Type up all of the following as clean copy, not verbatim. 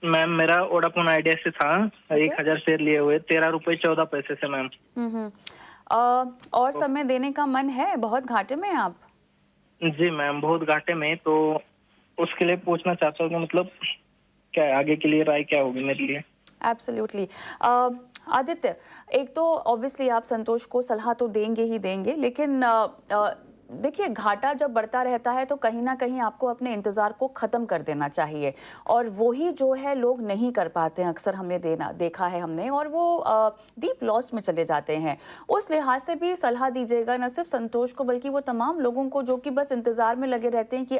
Ma'am मेरा Vodafone idea से था। ओके। 1000 शेयर लिए हुए, 13 रुपए 14 पैसे से मैम। हुँ, हुँ। और तो समय देने का मन है? बहुत घाटे में हैं आप? जी मैम, बहुत घाटे में, तो उसके लिए पूछना चाहता हूँ कि मतलब क्या है, आगे के लिए राय क्या होगी मेरे लिए? एब्सोल्युटली। आदित्य, एक तो ऑब्वियसली आप संतोष को सलाह तो देंगे ही देंगे, लेकिन देखिए, घाटा जब बढ़ता रहता है तो कहीं ना कहीं आपको अपने इंतजार को खत्म कर देना चाहिए, और वही जो है लोग नहीं कर पाते हैं, अक्सर हमने देखा है हमने, और वो डीप लॉस में चले जाते हैं। उस लिहाज से भी सलाह दीजिएगा, न सिर्फ संतोष को बल्कि वो तमाम लोगों को जो कि बस इंतजार में लगे रहते हैं कि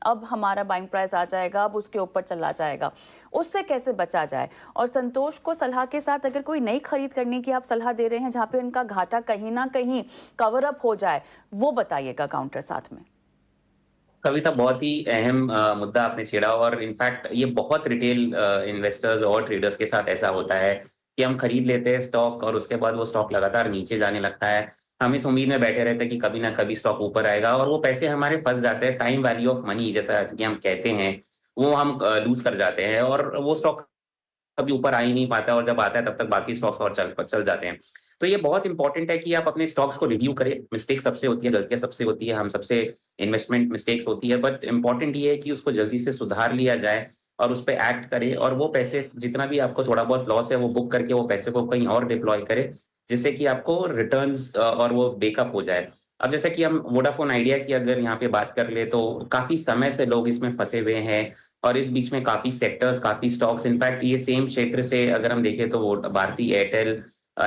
अब हमारा बाइंग प्राइस आ जाएगा, अब उसके ऊपर चला जाएगा, उससे कैसे बचा जाए। और संतोष को सलाह के साथ अगर कोई नई खरीद करने की आप सलाह दे रहे हैं जहां पे उनका घाटा कहीं ना कहीं कवर अप हो जाए, वो बताइएगा काउंटर साथ में। कविता, बहुत ही अहम मुद्दा आपने छेड़ा और इनफैक्ट ये बहुत रिटेल इन्वेस्टर्स और ट्रेडर्स के साथ ऐसा होता है कि हम खरीद लेते हैं स्टॉक और उसके बाद वो स्टॉक लगातार नीचे जाने लगता है। हम इस उम्मीद में बैठे रहते हैं कि कभी ना कभी स्टॉक ऊपर आएगा और वो पैसे हमारे फंस जाते हैं। टाइम वैल्यू ऑफ मनी जैसा कि हम कहते हैं, वो हम लूज कर जाते हैं और वो स्टॉक कभी ऊपर आ ही नहीं पाता और जब आता है तब तक बाकी स्टॉक्स और चल चल जाते हैं। तो ये बहुत इंपॉर्टेंट है कि आप अपने स्टॉक्स को रिव्यू करें। मिस्टेक सबसे होती है, गलतियाँ सबसे होती है, हम सबसे इन्वेस्टमेंट मिस्टेक्स होती है, बट इम्पोर्टेंट ये है कि उसको जल्दी से सुधार लिया जाए और उस पे एक्ट करें और वो पैसे जितना भी आपको थोड़ा बहुत लॉस है वो बुक करके वो पैसे को कहीं और डिप्लॉय करें, जिससे कि आपको रिटर्न्स और वो बेकअप हो जाए। अब जैसे कि हम वोडाफोन आइडिया की अगर यहाँ पे बात कर ले तो काफ़ी समय से लोग इसमें फँसे हुए हैं और इस बीच में काफ़ी सेक्टर्स, काफ़ी स्टॉक्स, इनफैक्ट ये सेम क्षेत्र से अगर हम देखें तो वो भारती एयरटेल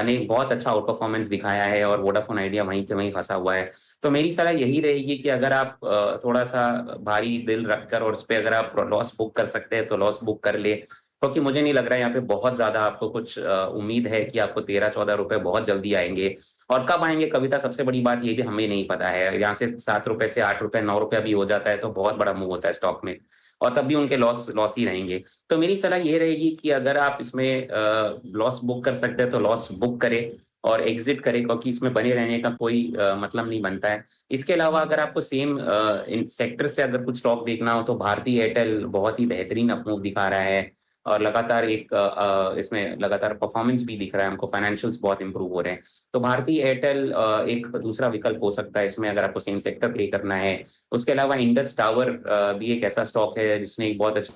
ने बहुत अच्छा आउट परफॉर्मेंस दिखाया है और वोडाफोन आइडिया वहीं के वहीं फँसा हुआ है। तो मेरी सलाह यही रहेगी कि अगर आप थोड़ा-सा भारी दिल रखकर और उसपे अगर आप लॉस बुक कर सकते हैं, तो लॉस बुक कर लें। क्योंकि मुझे नहीं लग रहा है यहाँ पे बहुत ज़्यादा आपको कुछ उम्मीद है कि आपको 13-14 रुपए बहुत जल्दी आएँगे और कब आएँगे कविता, सबसे बड़ी बात ये भी हमें नहीं पता है। यहाँ से 7 रुपए से 8 रुपए, 9 रुपए भी हो जाता है, तो बहुत बड़ा मूव होता है स्टॉक में और तब भी उनके लॉस लॉस ही रहेंगे। तो मेरी सलाह ये रहेगी कि अगर आप इसमें लॉस बुक कर सकते हैं, तो लॉस बुक करें और एग्ज़िट करें क्योंकि इसमें बने रहने का कोई मतलब नहीं बनता है। इसके अलावा अगर आपको सेम इन सेक्टर से अगर कुछ स्टॉक देखना हो तो भारती एयरटेल बहुत ही बेहतरीन अप मूव दिखा रहा है और लगातार इसमें लगातार परफॉर्मेंस भी दिख रहा है हमको, फाइनेंशियल्स बहुत इंप्रूव हो रहे हैं। तो भारती एयरटेल एक दूसरा विकल्प हो सकता है इसमें अगर आपको सेम सेक्टर प्ले करना है। उसके अलावा इंडस टावर भी एक ऐसा स्टॉक है जिसने एक बहुत अच्छा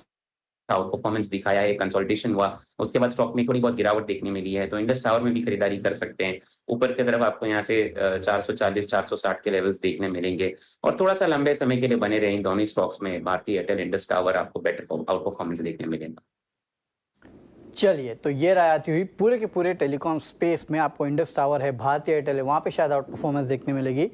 आउट परफॉर्मेंस दिखाया है, कंसोलिडेशन हुआ, उसके बाद स्टॉक में थोड़ी बहुत गिरावट देखने मिली है, तो इंडस टावर में भी खरीदारी कर सकते हैं। ऊपर की तरफ आपको यहाँ से 440, 460 के लेवल्स देखने मिलेंगे और थोड़ा-सा लंबे समय के लिए बने रहें इन दोनों ही स्टॉक्स में, भारती एयरटेल, इंडस टावर आपको बेटर आउट परफॉर्मेंस देखने मिलेगा। चलिए, तो ये राय आती हुई पूरे के पूरे टेलीकॉम स्पेस में आपको इंडस टावर है, भारती एयरटेल है, वहाँ पे शायद आउट परफॉर्मेंस देखने मिलेगी।